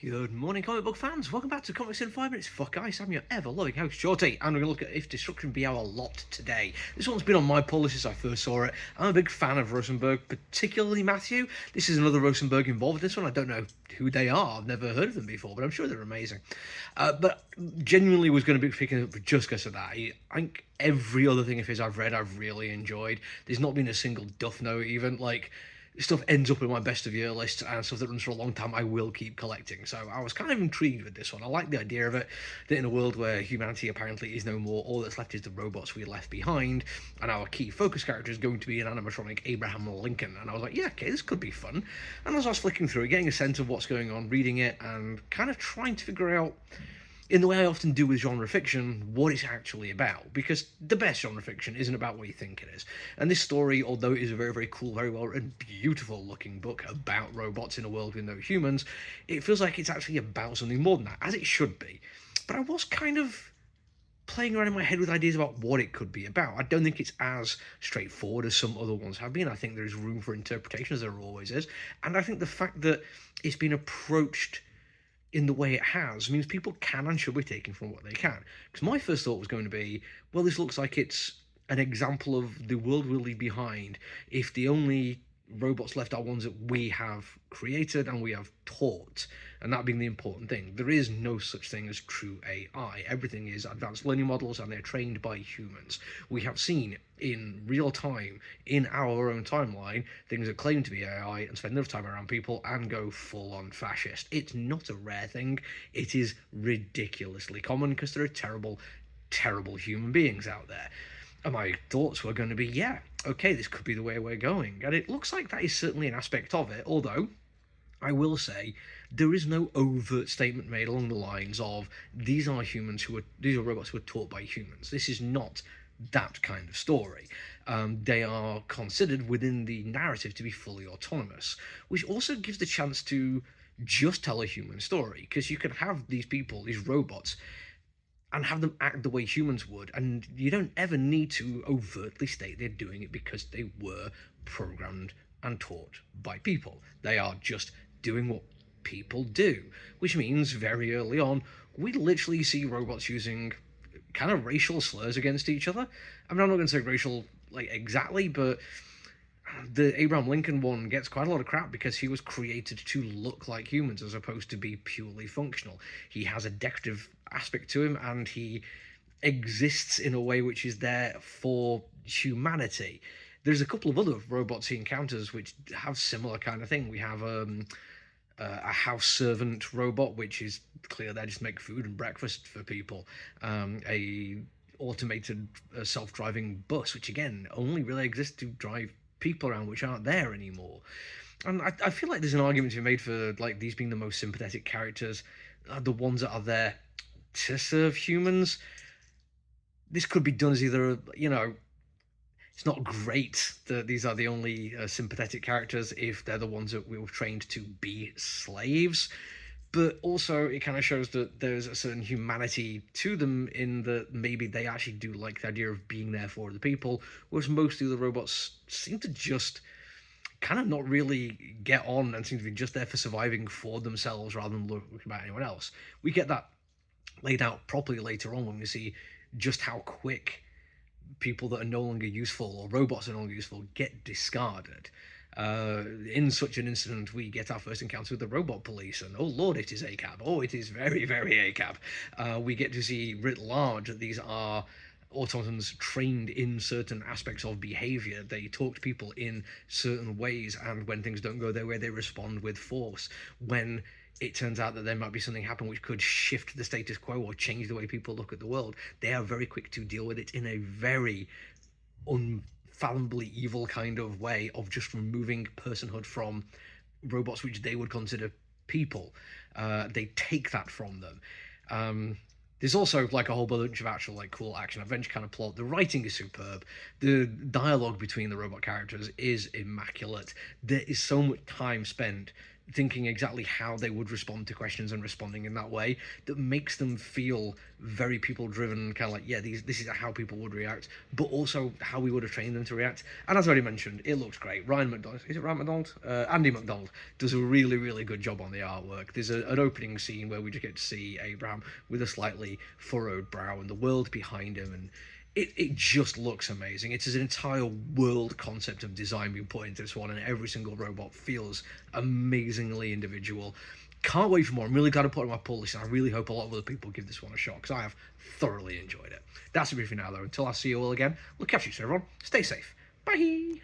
Good morning, comic book fans. Welcome back to Comics in 5 Minutes. Fuck ice, I'm your ever-loving host, Shorty, and we're going to look at If Destruction Be Our Lot today. This one's been on my pull since I first saw it. I'm a big fan of Rosenberg, particularly Matthew. This is another Rosenberg involved in this one. I don't know who they are. I've never heard of them before, but I'm sure they're amazing. But genuinely was going to be picking up just because of that. I think every other thing of his I've read, I've really enjoyed. There's not been a single duff note even. Stuff ends up in my best of year list, and stuff that runs for a long time I will keep collecting. So I was kind of intrigued with this one. I like the idea of it, that in a world where humanity apparently is no more, all that's left is the robots we left behind, and our key focus character is going to be an animatronic Abraham Lincoln. And I was like, yeah, okay, this could be fun. And as I was flicking through it, getting a sense of what's going on, reading it, and kind of trying to figure out, in the way I often do with genre fiction, what it's actually about. Because the best genre fiction isn't about what you think it is. And this story, although it is a very, very cool, very well written, beautiful looking book about robots in a world with no humans, it feels like it's actually about something more than that, as it should be. But I was kind of playing around in my head with ideas about what it could be about. I don't think it's as straightforward as some other ones have been. I think there's room for interpretation, as there always is. And I think the fact that it's been approached in the way it has means people can and should be taken from what they can. Because my first thought was going to be, well, this looks like it's an example of the world we'll leave behind if the only robots left are ones that we have created and we have taught, and that being the important thing. There is no such thing as true AI. Everything is advanced learning models, and they're trained by humans. We have seen in real time, in our own timeline, things that claim to be AI and spend enough time around people and go full-on fascist. It's not a rare thing. It is ridiculously common because there are terrible, terrible human beings out there. And my thoughts were going to be, yeah, okay, this could be the way we're going. And it looks like that is certainly an aspect of it, although I will say there is no overt statement made along the lines of these are robots who are taught by humans. This is not that kind of story. They are considered within the narrative to be fully autonomous, which also gives the chance to just tell a human story, because you can have these people, these robots, and have them act the way humans would, and you don't ever need to overtly state they're doing it because they were programmed and taught by people. They are just doing what people do, which means very early on we literally see robots using kind of racial slurs against each other. I mean, I'm not going to say racial exactly, but the Abraham Lincoln one gets quite a lot of crap because he was created to look like humans as opposed to be purely functional. He has a decorative aspect to him, and he exists in a way which is there for humanity. There's a couple of other robots he encounters which have similar kind of thing. We have a house servant robot, which is clear they just make food and breakfast for people. A automated self-driving bus, which again only really exists to drive people around, which aren't there anymore. And I feel like there's an argument to be made for these being the most sympathetic characters, the ones that are there to serve humans. This could be done as either, it's not great that these are the only sympathetic characters if they're the ones that we were trained to be slaves, but also it kind of shows that there's a certain humanity to them in that maybe they actually do like the idea of being there for the people, whereas most of the robots seem to just kind of not really get on and seem to be just there for surviving for themselves rather than looking about anyone else. We get that laid out properly later on when we see just how quick people that are no longer useful, or robots that are no longer useful, get discarded. In such an incident, we get our first encounter with the robot police, and oh lord, it is ACAB. Oh, it is very, very ACAB. We get to see writ large that these are automatons trained in certain aspects of behavior. They talk to people in certain ways, and when things don't go their way, they respond with force. When it turns out that there might be something happen which could shift the status quo or change the way people look at the world, they are very quick to deal with it in a very unfathomably evil kind of way of just removing personhood from robots which they would consider people. They take that from them. There's also a whole bunch of actual cool action adventure kind of plot. The writing is superb. The dialogue between the robot characters is immaculate. There is so much time spent thinking exactly how they would respond to questions and responding in that way that makes them feel very people driven, kind of like, yeah, this is how people would react, but also how we would have trained them to react. And as I already mentioned, it looks great. Ryan McDonald, is it Ryan McDonald? Andy McDonald does a really, really good job on the artwork. There's an opening scene where we just get to see Abraham with a slightly furrowed brow and the world behind him, and it just looks amazing. It's an entire world concept of design being put into this one, and every single robot feels amazingly individual. Can't wait for more. I'm really glad I put it on my pull list, and I really hope a lot of other people give this one a shot, because I have thoroughly enjoyed it. That's it for now, though. Until I see you all again, we'll catch you soon, everyone. Stay safe. Bye!